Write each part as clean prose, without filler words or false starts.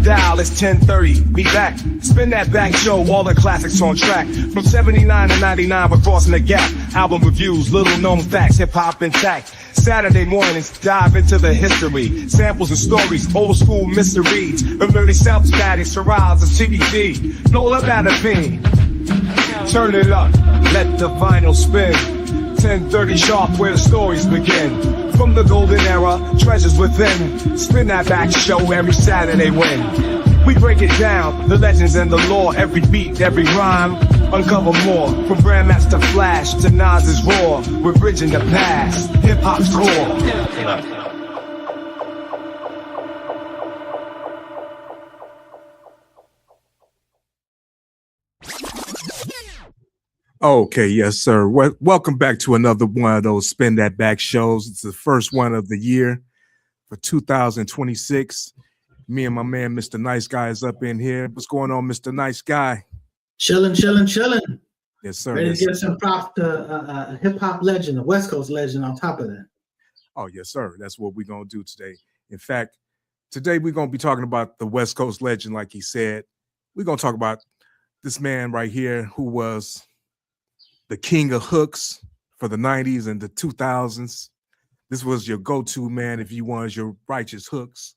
dial, it's 10:30. Be back. Spin that back show, all the classics on track. From 79 to 99, we're crossing the gap. Album reviews, little known facts, hip hop intact. Saturday mornings, dive into the history. Samples and stories, old school mysteries. Early self-static, Shiraz, and CBD. Blow up at a beam. Turn it up, let the vinyl spin. 10:30 sharp, where the stories begin. From the golden era, treasures within. Spin that back show every Saturday when we break it down, the legends and the lore. Every beat, every rhyme, uncover more. From Grandmaster Flash to Nas's Raw, we're bridging the past, hip-hop's core. Okay, yes, sir. Welcome back to another one of those Spin That Back shows. It's the first one of the year for 2026. Me and my man, Mr. Nice Guy, is up in here. What's going on, Mr. Nice Guy? Chilling. Yes, sir. Ready yes, to give sir. some props to a hip-hop legend, a West Coast legend on top of that. Oh, yes, sir. That's what we're going to do today. In fact, today we're going to be talking about the West Coast legend, like he said. We're going to talk about this man right here who was the king of hooks for the 90s and the 2000s. This was your go-to man if you wanted your righteous hooks.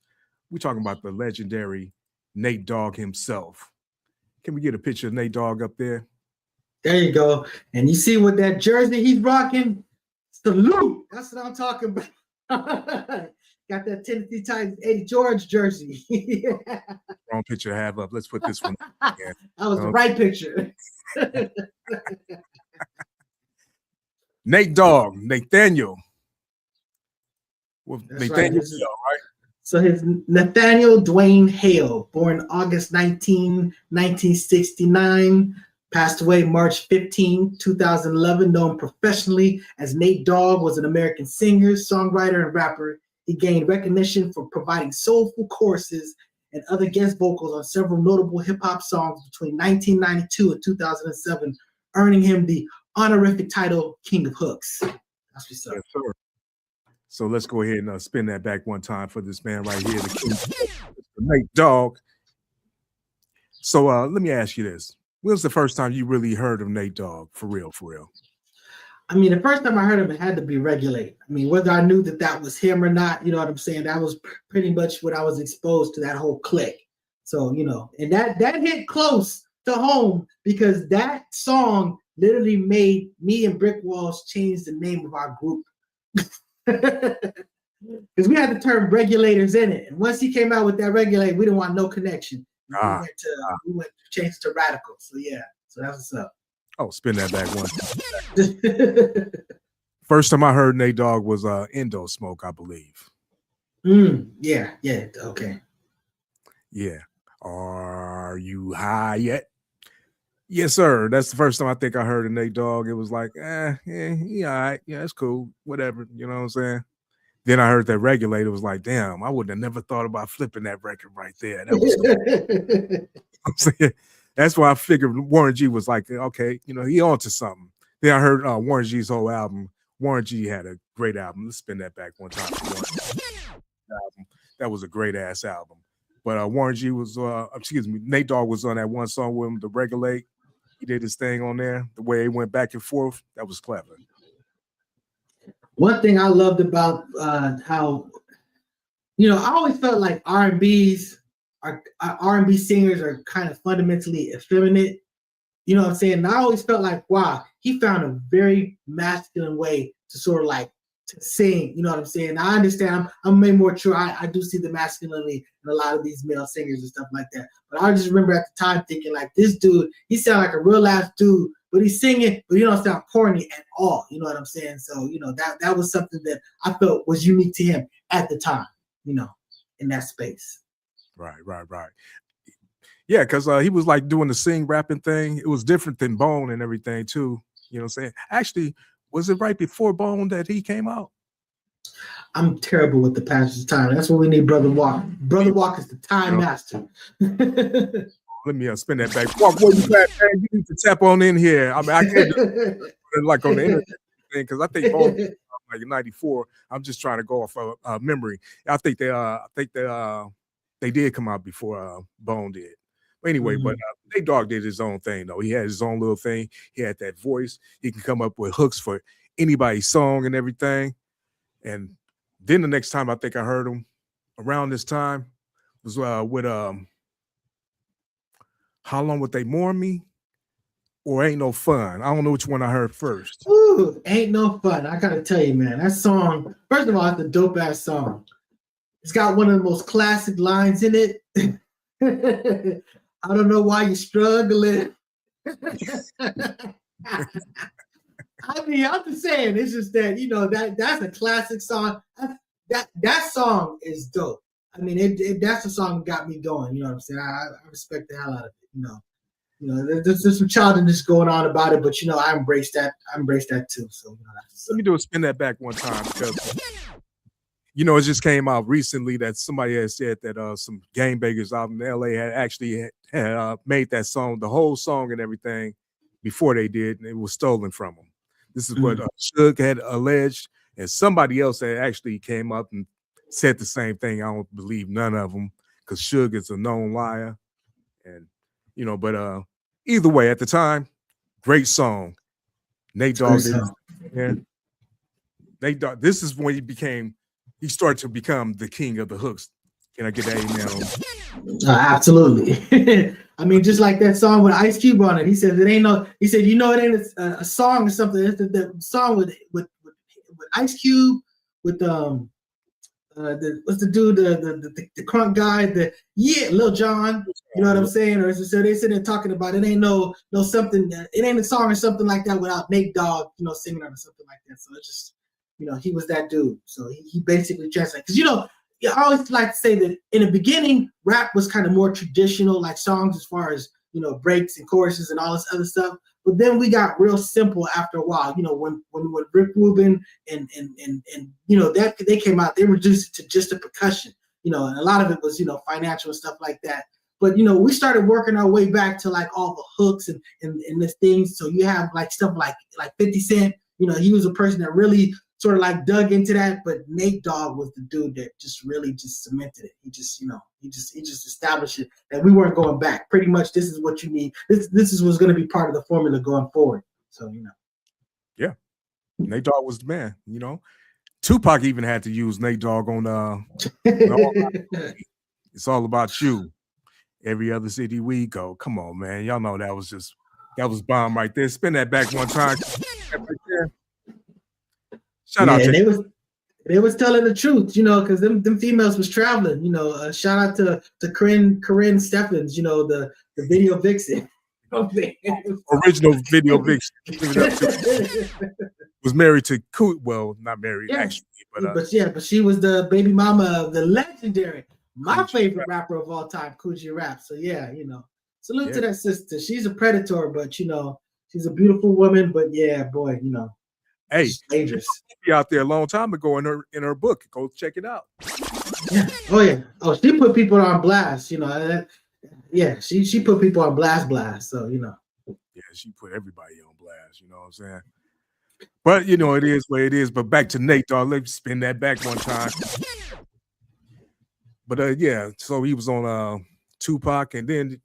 We're talking about the legendary Nate Dogg himself. Can we get a picture of Nate Dogg up there? There you go. And you see what that jersey he's rocking? Salute. That's what I'm talking about. Got that Tennessee Titans Eddie George jersey. Wrong picture to have up. Let's put this one up again. That was the right picture. Nate Dogg, Nathaniel. Well, That's Nathaniel, right. right? So his Nathaniel Dwayne Hale, born August 19, 1969, passed away March 15, 2011, known professionally as Nate Dogg, was an American singer, songwriter, and rapper. He gained recognition for providing soulful choruses and other guest vocals on several notable hip-hop songs between 1992 and 2007, earning him the honorific title King of Hooks. That's what's up. Yes, sir. So let's go ahead and spin that back one time for this man right here, the king, Nate Dogg. So let me ask you this. When was the first time you really heard of Nate Dogg? For real? I mean, the first time I heard him, it had to be Regulate. I mean, whether I knew that was him or not, you know what I'm saying? That was pretty much when I was exposed to that whole clique. So, you know, and that hit close to home because that song literally made me and Brick Walls change the name of our group. Because we had the term regulators in it. And once he came out with that Regulate, we didn't want no connection. We went to change to Radical. So, yeah. So that's what's up. Oh, spin that back one time. First time I heard Nate Dogg was Endo Smoke, I believe. Yeah, okay. Yeah. Are you high yet? Yes, sir. That's the first time I think I heard of Nate Dogg. It was like, yeah, all right. Yeah, it's cool. Whatever. You know what I'm saying? Then I heard that Regulate. It was like, damn, I would have never thought about flipping that record right there. That was I'm saying. That's why I figured Warren G was like, okay, you know, he on to something. Then I heard Warren G's whole album. Warren G had a great album. Let's spin that back one time. That was a great ass album. But Warren G was, Nate Dogg was on that one song with him, The Regulate. He did his thing on there. The way he went back and forth, that was clever. One thing I loved about how, you know, I always felt like R&B singers are kind of fundamentally effeminate. You know what I'm saying? And I always felt like, wow, he found a very masculine way to sort of like to sing. You know what I'm saying? I understand. I'm maybe more true. I do see the masculinity in a lot of these male singers and stuff like that. But I just remember at the time thinking like, this dude, he sounded like a real ass dude, but he's singing, but he don't sound corny at all. You know what I'm saying? So, you know, that was something that I felt was unique to him at the time, you know, in that space. Right. Yeah, because he was like doing the sing rapping thing. It was different than Bone and everything too. You know what I'm saying? Actually, was it right before Bone that he came out? I'm terrible with the passage of time. That's what we need, Brother Walk. Brother Walk is the time master. Let me spin that back. Walk, where you at, man? You need to tap on in here. I mean, I can't do it like on the internet thing because I think Bone like in '94. I'm just trying to go off of memory. I think they they did come out before Bone did. But anyway, but Nate Dogg did his own thing though. He had his own little thing. He had that voice. He can come up with hooks for anybody's song and everything. And then the next time I think I heard him around this time was with How Long Would They Mourn Me or Ain't No Fun. I don't know which one I heard first. Ooh, Ain't No Fun. I gotta tell you, man, that song, first of all, it's a dope ass song. It's got one of the most classic lines in it. I don't know why you're struggling. I mean, I'm just saying, it's just that, you know, that's a classic song. That song is dope. I mean, that's the song that got me going. You know what I'm saying? I respect the hell out of it. You know, there's some childishness going on about it, but you know, I embrace that. I embrace that too. So, you know, let me do a spin that back one time because you know, it just came out recently that somebody had said that some gangbangers out in LA had actually had made that song, the whole song and everything, before they did, and it was stolen from them. This is what Suge had alleged, and somebody else had actually came up and said the same thing. I don't believe none of them because Suge is a known liar, and you know. But either way, at the time, great song. Nate Dogg, Nate Dogg. This is when he started to become the king of the hooks. Can I get that amen? Absolutely. I mean, just like that song with Ice Cube on it. He said it ain't no. He said, you know, it ain't a song or something. It's the song with Ice Cube with what's the dude, the crunk guy, Lil Jon. You know what I'm saying? Or so they sitting there talking about it ain't no something. It ain't a song or something like that without Nate Dogg, you know, singing or something like that. So it's just, you know, he was that dude. So he basically translated. Because, you know, I always like to say that in the beginning, rap was kind of more traditional, like songs as far as, you know, breaks and choruses and all this other stuff. But then we got real simple after a while. You know, when Rick Rubin and you know, that they came out, they reduced it to just a percussion. You know, and a lot of it was, you know, financial and stuff like that. But, you know, we started working our way back to like all the hooks and the things. So you have like stuff like 50 Cent. You know, he was a person that really sort of like dug into that, but Nate Dogg was the dude that just really just cemented it. He just, you know, he just established it that we weren't going back. Pretty much, this is what you need. This is what's going to be part of the formula going forward. So, you know, yeah, Nate Dogg was the man. You know, Tupac even had to use Nate Dogg on It's All About You. Every other city we go. Come on, man. Y'all know that was bomb right there. Spin that back one time. Right there. Shout out to they was telling the truth, you know, because them females was traveling, you know. Shout out to Corinne Stephens, you know, the video vixen. Original video vixen. Was married to not married actually, but she was the baby mama of the legendary, my favorite rapper of all time, Coogee Rap. So yeah, you know, salute to that sister. She's a predator, but you know, she's a beautiful woman. But yeah, boy, you know. Hey, dangerous. Be out there a long time ago in her book. Go check it out. Yeah. Oh yeah. Oh, she put people on blast. You know. She put people on blast. So you know. Yeah, she put everybody on blast. You know what I'm saying? But you know, it is what it is. But back to Nate Dogg. Let's spin that back one time. But yeah, so he was on Tupac, and then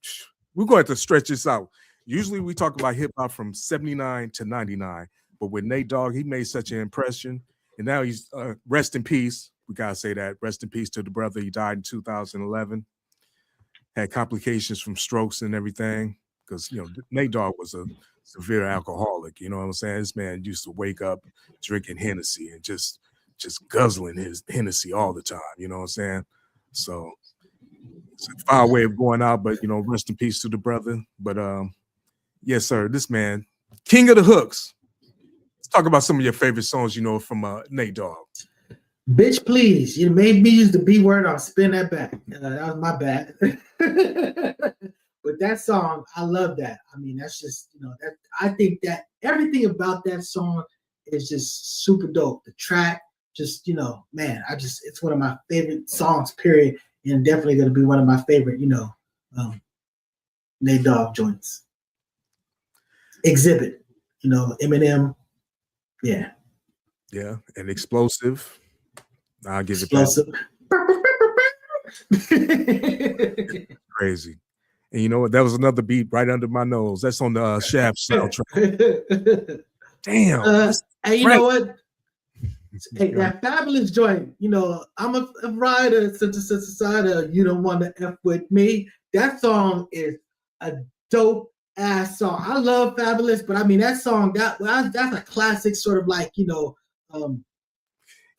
we're going to have to stretch this out. Usually we talk about hip hop from 79 to 99. But with Nate Dogg, he made such an impression. And now he's rest in peace. We got to say that. Rest in peace to the brother. He died in 2011. Had complications from strokes and everything. Because, you know, Nate Dogg was a severe alcoholic. You know what I'm saying? This man used to wake up drinking Hennessy and just guzzling his Hennessy all the time. You know what I'm saying? So it's a foul way of going out. But, you know, rest in peace to the brother. But, yes, sir. This man, king of the hooks. Let's talk about some of your favorite songs, you know, from Nate Dogg. Bitch, please. You made me use the B word. I'll spin that back. That was my bad. But that song, I love that. I mean, that's just, you know, that I think that everything about that song is just super dope. The track, just, you know, man, it's one of my favorite songs, period. And definitely going to be one of my favorite, you know, Nate Dogg joints. Exhibit, you know, Eminem. Yeah. Yeah, and Explosive. I'll give Explosive. it that. Crazy. And you know what? That was another beat right under my nose. That's on the Shaft soundtrack. Damn. And you know what? Hey, that fabulous joint. You know, I'm a rider, such a cider. You don't want to F with me. That song is a dope ass song. I love Fabulous, but I mean that song that's a classic sort of like, you know,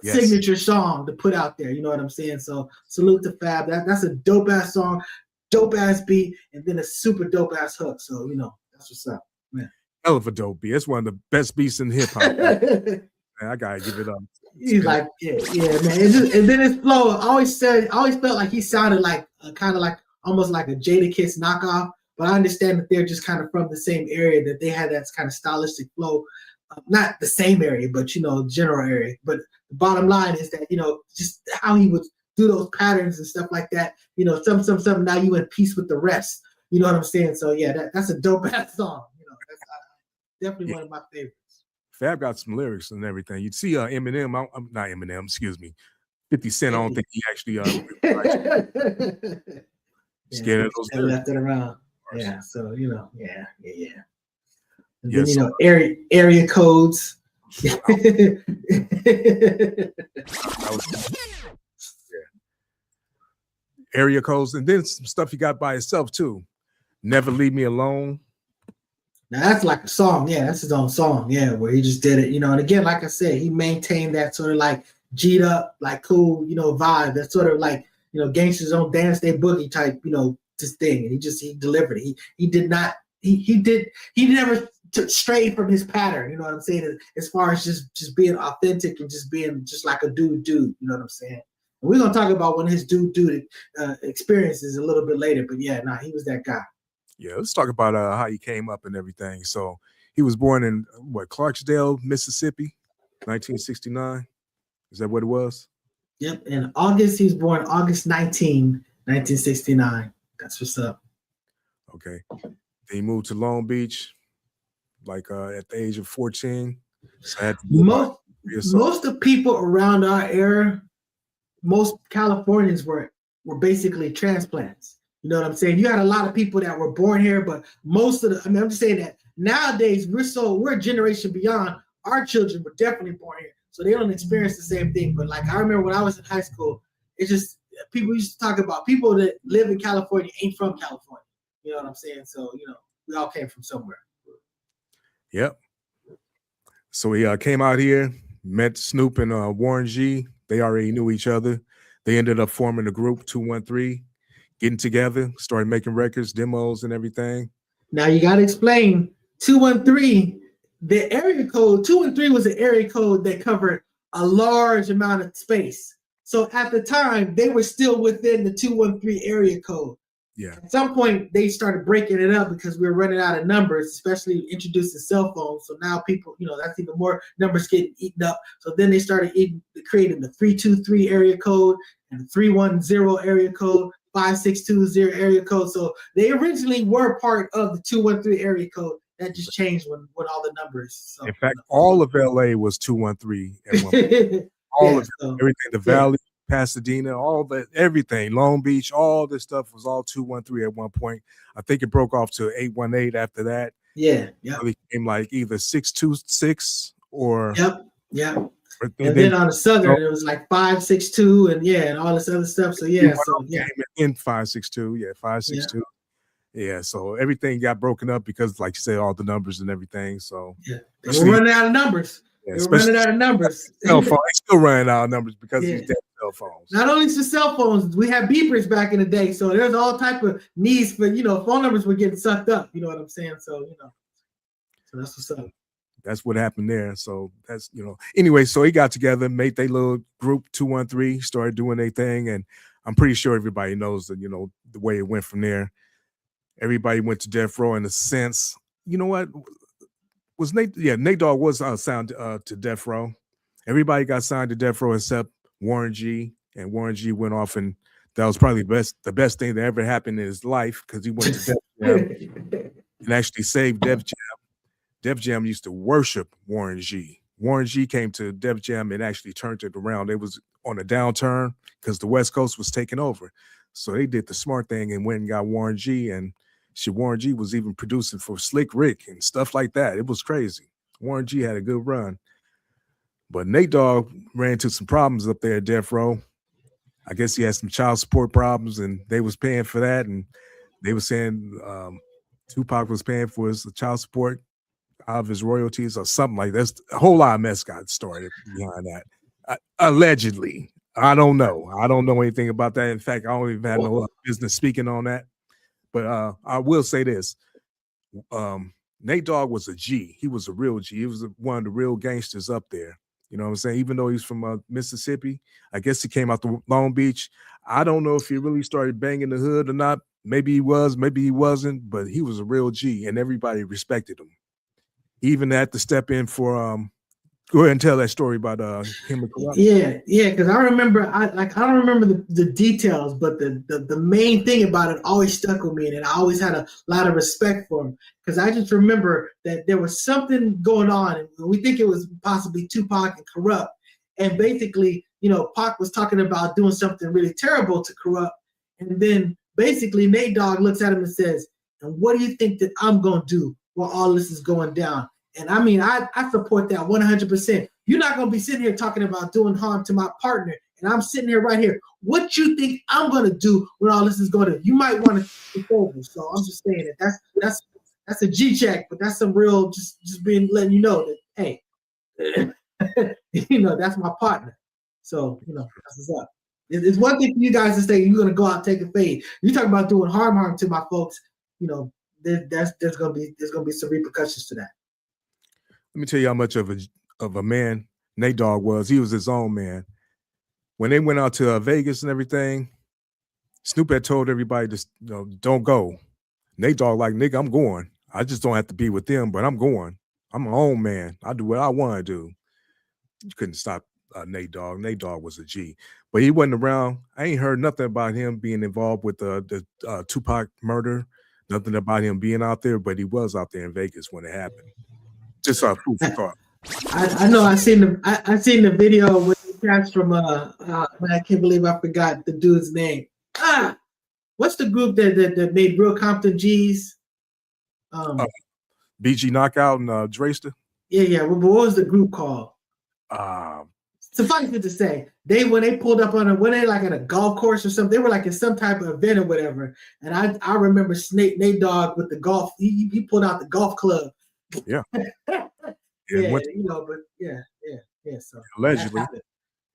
signature song to put out there. You know what I'm saying? So salute to Fab. That's a dope ass song, dope ass beat, and then a super dope ass hook. So you know that's what's up, man. Hell of a dope beat. It's one of the best beats in hip hop. Man, I gotta give it up. He's like, yeah, man. And then his flow. I always felt like he sounded like kind of like almost like a Jadakiss knockoff. But I understand that they're just kind of from the same area, that they had that kind of stylistic flow. Not the same area, but you know, general area. But the bottom line is that, you know, just how he would do those patterns and stuff like that. You know, some. Now you in peace with the rest. You know what I'm saying? So yeah, that's a dope ass song. You know, that's definitely one of my favorites. Fab got some lyrics and everything. You'd see Eminem, not Eminem, excuse me, 50 Cent. I don't think he actually scared of those lyrics. Left it around. Yeah, so you know, yeah. And yeah, then you know, area codes. Area codes, and then some stuff he got by himself too. Never Leave Me Alone. Now that's like a song, yeah. That's his own song, yeah, where he just did it, you know. And again, like I said, he maintained that sort of like G'd up, like cool, you know, vibe. That sort of like, you know, gangsters on dance day boogie type, you know, this thing. And he delivered it. He never strayed from his pattern. You know what I'm saying? As far as just being authentic and just being just like a dude. You know what I'm saying? And we're gonna talk about one of his dude experiences a little bit later. But yeah, he was that guy. Yeah, let's talk about how he came up and everything. So he was born in Clarksdale, Mississippi, 1969. Is that what it was? Yep. In August, he was born August 19, 1969. That's what's up. Okay. Then he moved to Long Beach, like at the age of 14. So most of people around our era, most Californians were basically transplants. You know what I'm saying? You had a lot of people that were born here, but most of I'm just saying that nowadays we're a generation beyond. Our children were definitely born here, so they don't experience the same thing. But like I remember when I was in high school, it's just people used to talk about people that live in California ain't from California. You know what I'm saying? So you know, we all came from somewhere. Yep. So he came out here, met Snoop and Warren G. They already knew each other. They ended up forming a group, 213. Getting together, started making records, demos, and everything. Now you got to explain 213. The area code 213 was an area code that covered a large amount of space. So at the time, they were still within the 213 area code. Yeah. At some point, they started breaking it up because we were running out of numbers, especially introducing cell phones. So now people, you know, that's even more numbers getting eaten up. So then they started creating the 323 area code and the 310 area code. 5620 area code. So they originally were part of the 213 area code. That just changed when all the numbers. So, in fact, all of LA was 213 at one point. All of everything, the Valley, Pasadena, all that, everything, Long Beach, all this stuff was all 213 at one point. I think it broke off to 818 after that. Yeah. It became like either 626 or Yep. And then on the southern, it was like 562 and all this other stuff. So in 562, 562. Yeah, so everything got broken up because, like you said, all the numbers and everything. So they were running out of numbers. They were running out of numbers. Cell phone, still running out of numbers because of these dead cell phones. Not only for cell phones, we had beepers back in the day. So there's all type of needs for phone numbers were getting sucked up. You know what I'm saying? So so that's what's up. That's what happened there. So that's, anyway, so he got together, made their little group 213, started doing their thing. And I'm pretty sure everybody knows that, the way it went from there. Everybody went to Death Row in a sense. You know what? Was Nate? Yeah, Nate Dogg was signed to Death Row. Everybody got signed to Death Row except Warren G. And Warren G went off, and that was probably the best thing that ever happened in his life because he went to Def Jam and actually saved Def Jam. Def Jam used to worship Warren G. Warren G came to Def Jam and actually turned it around. It was on a downturn because the West Coast was taking over. So they did the smart thing and went and got Warren G. And Warren G was even producing for Slick Rick and stuff like that. It was crazy. Warren G had a good run. But Nate Dogg ran into some problems up there at Death Row. I guess he had some child support problems, and they was paying for that. And they were saying Tupac was paying for his child support out of his royalties or something like that. A whole lot of mess got started behind that. Allegedly. I don't know. I don't know anything about that. In fact, I don't even have no business speaking on that. But I will say this. Nate Dogg was a G. He was a real G. He was one of the real gangsters up there. You know what I'm saying? Even though he's from Mississippi, I guess he came out to Long Beach. I don't know if he really started banging the hood or not. Maybe he was, maybe he wasn't, but he was a real G, and everybody respected him. He even had to step in for go ahead and tell that story about him and Corrupt. Yeah, because I remember, I don't remember the details, but the main thing about it always stuck with me, and I always had a lot of respect for him because I just remember that there was something going on, and we think it was possibly Tupac and Corrupt, and basically, you know, Pac was talking about doing something really terrible to Corrupt, and then basically Nate Dogg looks at him and says, "And what do you think that I'm gonna do while all this is going down?" And I mean, I support that 100%. You're not going to be sitting here talking about doing harm to my partner, and I'm sitting here right here. What you think I'm going to do when all this is going to? You might want to take over. So I'm just saying that that's a G check, but that's some real just letting you know that, hey, you know, that's my partner. So, you know, that's what's up. It's one thing for you guys to say you're going to go out and take a fade. You talk about doing harm to my folks. You know, there's going to be some repercussions to that. Let me tell you how much of a man Nate Dogg was. He was his own man. When they went out to Vegas and everything, Snoop had told everybody to, you know, don't go. Nate Dogg like, nigga, I'm going. I just don't have to be with them, but I'm going. I'm my own man. I do what I want to do. You couldn't stop Nate Dogg. Nate Dogg was a G, but he wasn't around. I ain't heard nothing about him being involved with the Tupac murder. Nothing about him being out there, but he was out there in Vegas when it happened. Just food for thought. I know. I seen the video with the cats from I can't believe I forgot the dude's name. What's the group that made Real Compton G's? BG Knockout and Drayster. Yeah. What was the group called? Suffice it to say, when they pulled up on when they like at a golf course or something, they were like in some type of event or whatever. And I remember Nate Dogg with the golf. He pulled out the golf club. Yeah. You know, but yeah. So allegedly,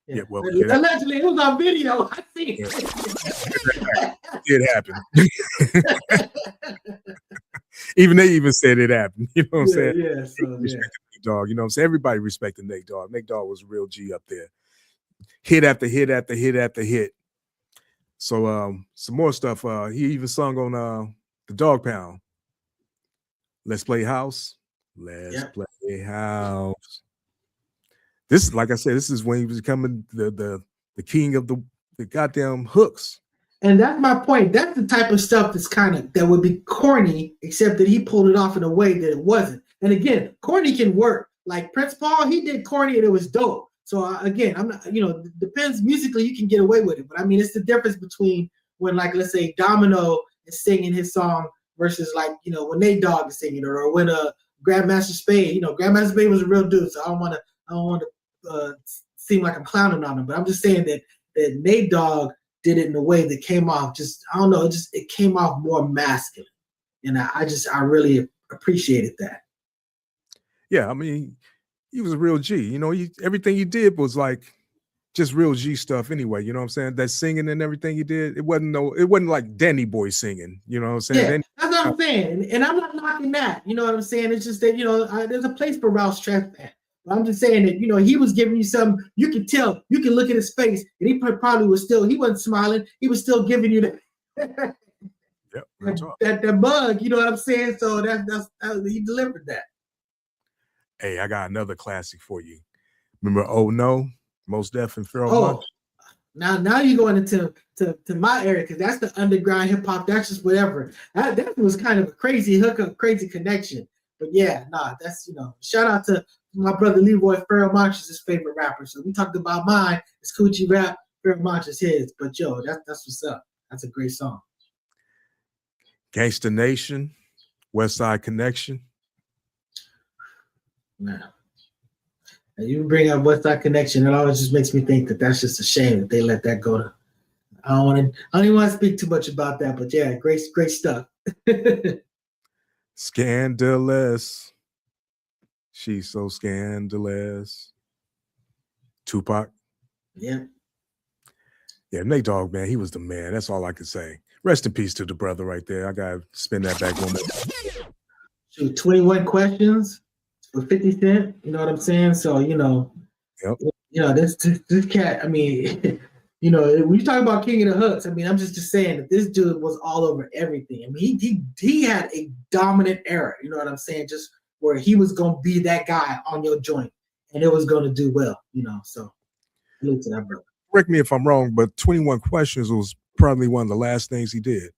yeah. Well, allegedly, it was on video. I see it happened. Even they even said it happened. You know what I'm saying? Yeah. So Nate Dogg. You know what I'm saying? Everybody respected Nate Dogg. Nate Dogg was a real G up there. Hit after hit after hit after hit. So some more stuff. He even sung on the Dog Pound. Let's play house. Let's play house. This, like I said, this is when he was becoming the king of the goddamn hooks. And that's my point. That's the type of stuff that would be corny, except that he pulled it off in a way that it wasn't. And again, corny can work. Like Prince Paul, he did corny and it was dope. So again, I'm not, you know, depends musically, you can get away with it. But I mean, it's the difference between when, like, let's say Domino is singing his song versus, like, you know, when Nate Dogg is singing it, or when Grandmaster Spade, you know, Grandmaster Spade was a real dude, so I don't want to seem like I'm clowning on him, but I'm just saying that Nate Dogg did it in a way that came off it came off more masculine, and I really appreciated that. Yeah, I mean, he was a real G. You know, everything he did was like just real G stuff anyway. You know what I'm saying? That singing and everything he did, it wasn't like Danny Boy singing. You know what I'm saying? Yeah, that's what I'm saying. And I'm not knocking that. You know what I'm saying? It's just that, you know, there's a place for Ralph Trespass. But I'm just saying that, you know, he was giving you something. You can tell. You can look at his face, and he probably was still. He wasn't smiling. He was still giving you that. that bug. You know what I'm saying? So that's he delivered that. Hey, I got another classic for you. Remember Oh No? Most Def and Pharoah Monch? Now you're going into my area, because that's the underground hip hop. That's just whatever. That was kind of a crazy hookup, crazy connection. But yeah, that's, you know, shout out to my brother Leroy Pharoah Monch is his favorite rapper. So we talked about mine. It's Coochie Rap. Pharoah Monch is his. But yo, that's what's up. That's a great song. Gangsta Nation, West Side Connection. Man. And you bring up West Side Connection, it always just makes me think that that's just a shame that they let that go to. I don't even want to speak too much about that, but yeah, great stuff. Scandalous. She's so scandalous. Tupac. Yeah. Yeah, Nate Dogg, man, he was the man. That's all I can say. Rest in peace to the brother right there. I gotta spin that back one more. Shoot, 21 questions for 50 Cent. You know what I'm saying? So, Yep. This cat, I mean, when you talk about King of the Hooks, I mean, I'm just saying that this dude was all over everything. I mean, he had a dominant era, you know what I'm saying? Just where he was going to be that guy on your joint and it was going to do well, so salute to that brother. Correct me if I'm wrong, but 21 Questions was probably one of the last things he did.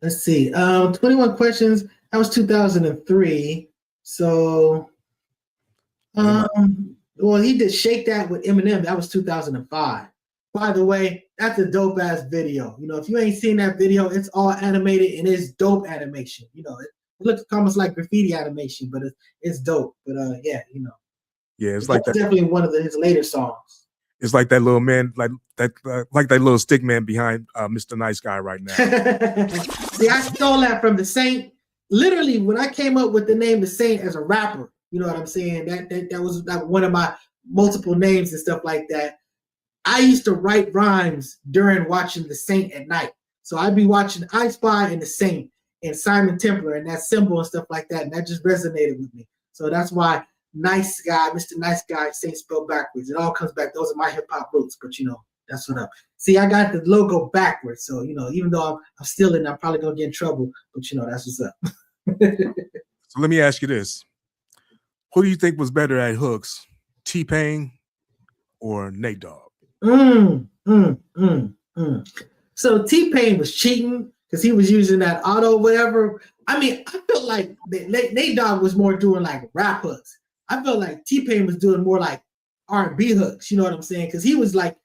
Let's see. 21 Questions, that was 2003. So, well, he did Shake That with Eminem. That was 2005. By the way, that's a dope ass video. If you ain't seen that video, it's all animated and it's dope animation. It looks almost like graffiti animation, but it's dope. But yeah, Yeah, it's like that. Definitely one of his later songs. It's like that little man, like that little stick man behind Mr. Nice Guy right now. See, I stole that from The Saint. Literally, when I came up with the name The Saint as a rapper, you know what I'm saying? That was like one of my multiple names and stuff like that. I used to write rhymes during watching The Saint at night. So I'd be watching I Spy and The Saint and Simon Templar and that symbol and stuff like that. And that just resonated with me. So that's why Nice Guy, Mr. Nice Guy, Saint spelled backwards. It all comes back. Those are my hip hop roots, but that's what up. See, I got the logo backwards. So, even though I'm stealing, I'm probably going to get in trouble, but that's what's up. So let me ask you this. Who do you think was better at hooks, T-Pain or Nate Dogg? So T-Pain was cheating because he was using that auto whatever. I mean, I felt like Nate Dogg was more doing like rap hooks. I felt like T-Pain was doing more like R&B hooks. You know what I'm saying? Because he was like,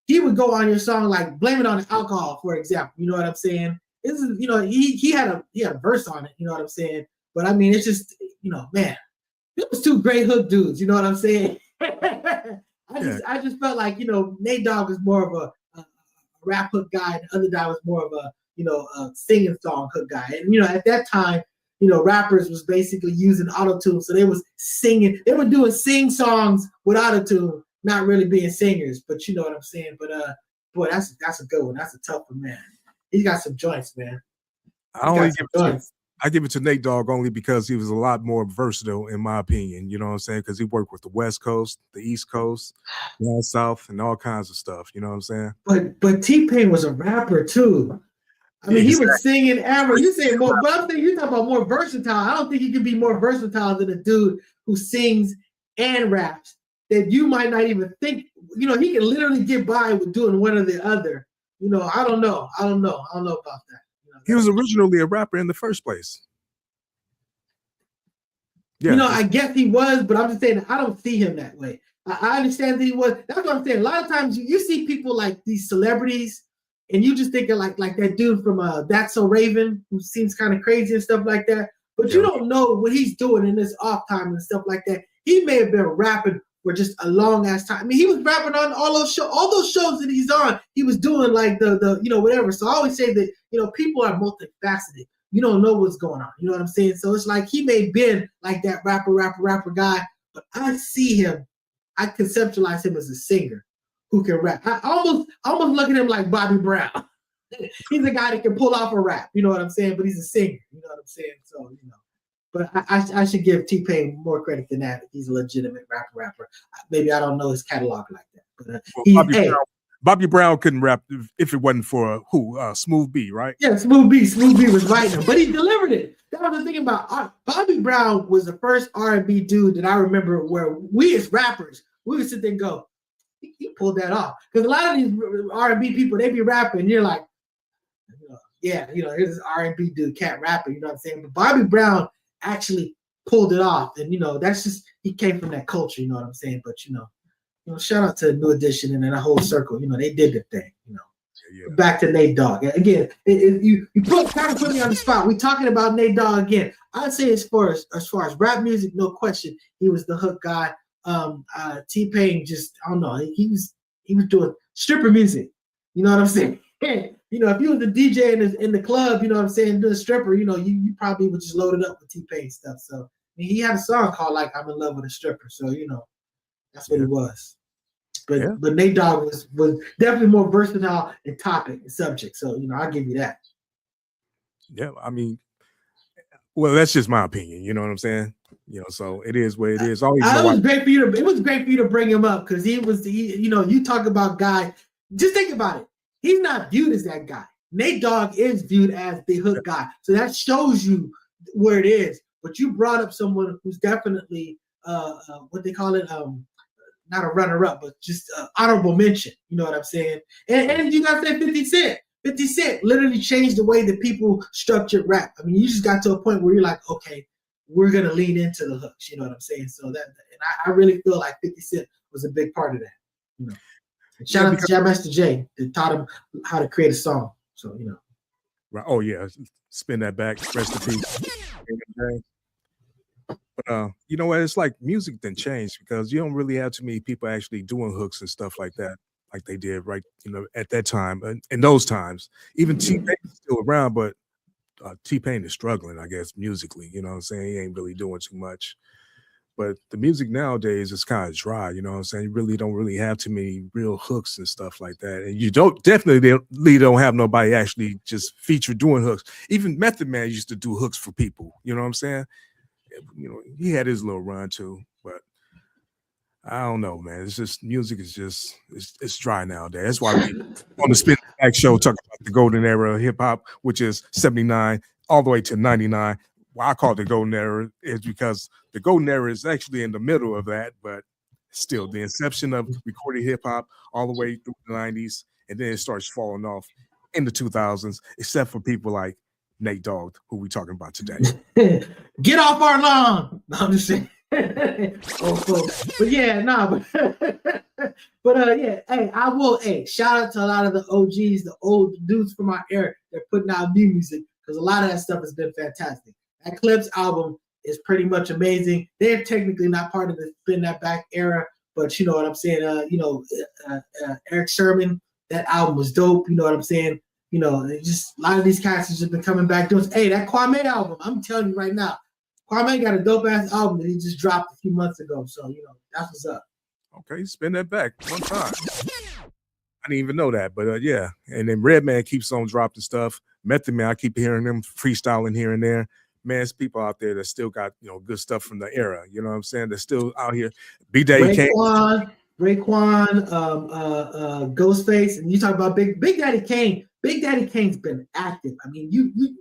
he would go on your song like blame it on the alcohol, for example. You know what I'm saying? This is, he had a verse on it. You know what I'm saying? But I mean, it's just, man, it was two great hook dudes. You know what I'm saying? I just felt like, Nate Dogg was more of a rap hook guy, and the other guy was more of a singing song hook guy. And at that time, rappers was basically using auto-tune, so they was singing. They were doing sing songs with auto-tune, not really being singers. But you know what I'm saying. But boy, that's a good one. That's a tough one, man. He's got some joints, man. I give it to Nate Dogg only because he was a lot more versatile, in my opinion. You know what I'm saying? Because he worked with the West Coast, the East Coast, down South, and all kinds of stuff. You know what I'm saying? But T-Pain was a rapper too. I mean, he was singing ever. You say more, but I'm thinking you talking about more versatile. I don't think you can be more versatile than a dude who sings and raps. That you might not even think. He can literally get by with doing one or the other. I don't know about that. He was originally a rapper in the first place. Yeah. I guess he was, but I'm just saying I don't see him that way. I understand that he was. That's what I'm saying. A lot of times you see people like these celebrities, and you just think of like that dude from That's So Raven, who seems kind of crazy and stuff like that. But you don't know what he's doing in this off time and stuff like that. He may have been rapping for just a long ass time. I mean, he was rapping on all those shows that he's on. He was doing like the whatever. So I always say that people are multifaceted. You don't know what's going on. You know what I'm saying? So it's like he may have been like that rapper guy, but I see him. I conceptualize him as a singer who can rap. I almost look at him like Bobby Brown. He's a guy that can pull off a rap. You know what I'm saying? But he's a singer. You know what I'm saying? So But I should give T-Pain more credit than that. He's a legitimate rapper. Maybe I don't know his catalog like that. But Bobby Brown couldn't rap if it wasn't for Smooth B, right? Yeah, Smooth B. Smooth B was writing him, but he delivered it. That was the thing about Bobby Brown was the first R&B dude that I remember where we as rappers, we would sit there and go, he pulled that off. Because a lot of these R&B people, they be rapping, and you're like, here's this R&B dude, cat rapper, you know what I'm saying? But Bobby Brown actually pulled it off. And that's just he came from that culture. You know what I'm saying? But shout out to New Edition and then that whole circle. They did the thing. Yeah. Back to Nate Dogg again. You kind of put me on the spot. We talking about Nate Dogg again. I'd say as far as rap music, no question, he was the hook guy. T-Pain just I don't know. He was doing stripper music. You know what I'm saying? If you was the DJ in the club, you know what I'm saying, doing stripper, you probably would just load it up with T-Pain stuff. So he had a song called like "I'm in Love with a Stripper." So that's what he was. But Nate Dogg was definitely more versatile in topic and subject. So I'll give you that. Yeah, I mean, well, that's just my opinion. You know what I'm saying? So it is what it is. It was great for you to bring him up because you talk about guy. Just think about it. He's not viewed as that guy. Nate Dogg is viewed as the hook guy. So that shows you where it is. But you brought up someone who's definitely what they call it, not a runner-up, but just honorable mention. You know what I'm saying? And you got to say 50 Cent. 50 Cent literally changed the way that people structured rap. I mean, you just got to a point where you're like, okay, we're going to lean into the hooks. You know what I'm saying? So and I really feel like 50 Cent was a big part of that. Shout out to Jam Master Jay that taught him how to create a song. So, Right. Oh, yeah. Spin that back. Rest in peace. But you know what? It's like music then changed because you don't really have too many people actually doing hooks and stuff like that, like they did right, at that time. In those times, even T-Pain is still around, but T-Pain is struggling, I guess, musically. You know what I'm saying? He ain't really doing too much. But the music nowadays is kind of dry. You know what I'm saying? You really don't have too many real hooks and stuff like that. And you definitely don't have nobody actually just feature doing hooks. Even Method Man used to do hooks for people. You know what I'm saying? He had his little run too, but I don't know, man. It's just music is just it's dry nowadays. That's why we on the Spin Back show talk about the golden era of hip hop, which is 79 all the way to 99. Why I call it the golden era is because the golden era is actually in the middle of that, but still the inception of recorded hip hop all the way through the 90s, and then it starts falling off in the 2000s, except for people like Nate Dogg, who we talking about today. Get off our lawn. No, I'm just saying. But yeah, but yeah, hey, I will shout out to a lot of the OGs, the old dudes from our era that are putting out new music because a lot of that stuff has been fantastic. That Clips album is pretty much amazing. They're technically not part of the Spin That Back era, but you know what I'm saying. Eric Sherman, that album was dope. You know what I'm saying. Just a lot of these cats have just been coming back doing. Hey, that Kwame album, I'm telling you right now, Kwame got a dope ass album that he just dropped a few months ago. So that's what's up. Okay, Spin That Back one time. I didn't even know that, but yeah. And then Redman keeps on dropping stuff. Method Man, I keep hearing them freestyling here and there. Man, it's people out there that still got good stuff from the era. You know what I'm saying? They're still out here. B-Day Kane. Raekwon, Ghostface, and you talk about Big Daddy Kane. Big Daddy Kane's been active. I mean,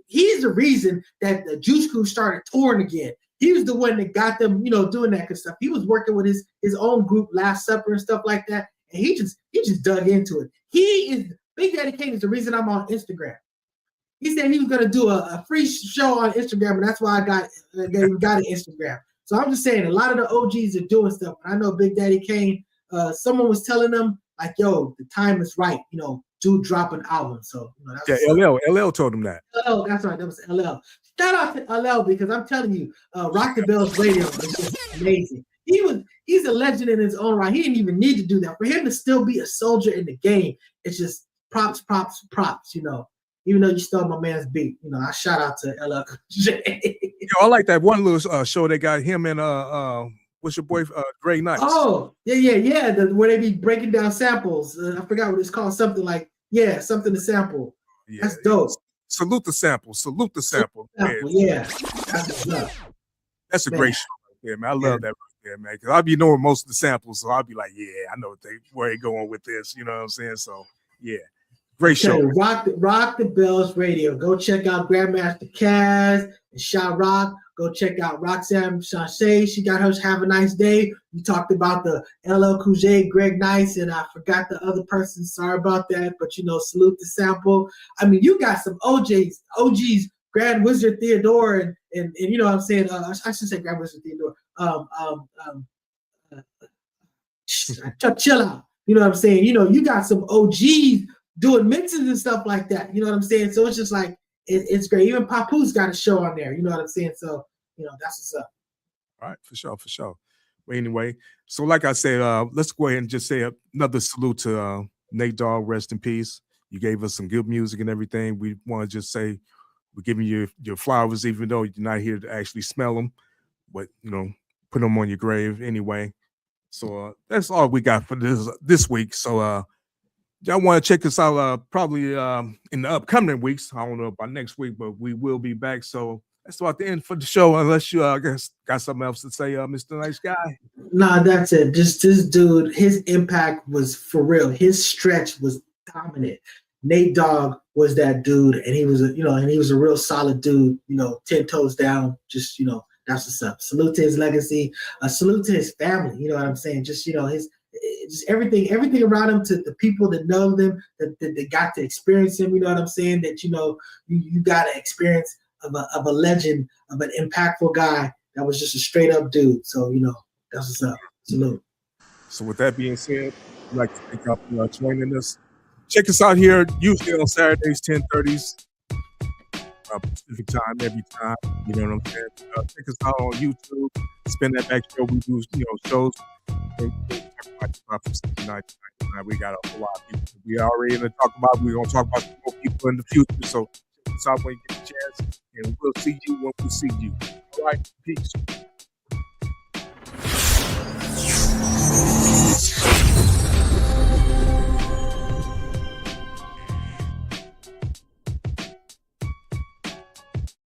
he's the reason that the Juice Crew started touring again. He was the one that got them, doing that good stuff. He was working with his own group, Last Supper and stuff like that, and he just dug into it. Big Daddy Kane is the reason I'm on Instagram. He said he was gonna do a free show on Instagram, and that's why I got an Instagram. So I'm just saying, a lot of the OGs are doing stuff. I know Big Daddy Kane. Someone was telling them like, "Yo, the time is right." Dude drop an album. So LL told him that. LL, that's right. That was LL. Shout out to LL because I'm telling you, Rock the Bells Radio is just amazing. He's a legend in his own right. He didn't even need to do that. For him to still be a soldier in the game, it's just props. Even though you stole my man's beat, I shout out to LL Cool J. I like that one little show they got him and what's your boy Greg Nice. Oh yeah. Where they be breaking down samples. I forgot what it's called. Something like something to sample. Yeah, that's dope. Salute the sample. Yeah, that's what's up. That's a great show right there, man. I love that right there, man. Because I'll be knowing most of the samples, so I'll be like, yeah, I know where they going with this. You know what I'm saying? So yeah. Great show. Rock the Bells Radio. Go check out Grandmaster Kaz and Sha Rock. Go check out Roxanne Shashay. She got hers Have a Nice Day. We talked about the LL Cool J, Greg Nice, and I forgot the other person. Sorry about that. But salute the sample. I mean, you got some OGs Grand Wizard Theodore and you know what I'm saying. I should say Grand Wizard Theodore. Chill out. You know what I'm saying? You know, you got some OGs doing mixes and stuff like that. You know what I'm saying? So it's just like it's great. Even Papoose got a show on there. You know what I'm saying? So you know that's what's up. All right, for sure. But anyway, so like I said, let's go ahead and just say another salute to Nate Dogg. Rest in peace. You gave us some good music and everything. We want to just say we're giving you your flowers, even though you're not here to actually smell them, but you know, put them on your grave anyway. So that's all we got for this week. So y'all want to check us out probably in the upcoming weeks. I don't know about next week, but we will be back. So that's about the end for the show. Unless you guess got something else to say, Mr. Nice Guy. Nah, that's it. Just this dude, his impact was for real. His stretch was dominant. Nate Dogg was that dude, and he was a real solid dude. You know, 10 toes down. Just that's what's up. Salute to his legacy. Salute to his family. You know what I'm saying? Just just everything around him, to the people that know them, that got to experience him. You know what I'm saying? That you got an experience of a legend, of an impactful guy that was just a straight up dude. So that's what's up. Salute. So with that being said, I'd like to thank y'all for joining us. Check us out here usually on Saturdays, 10:30s. Pacific time every time. You know what I'm saying? Check us out on YouTube. Spin That Back Show. We do shows. We got a whole lot of people. We already gonna talk about. We're gonna talk about some more people in the future. So check us out when you get a chance, and we'll see you when we see you. All right, peace.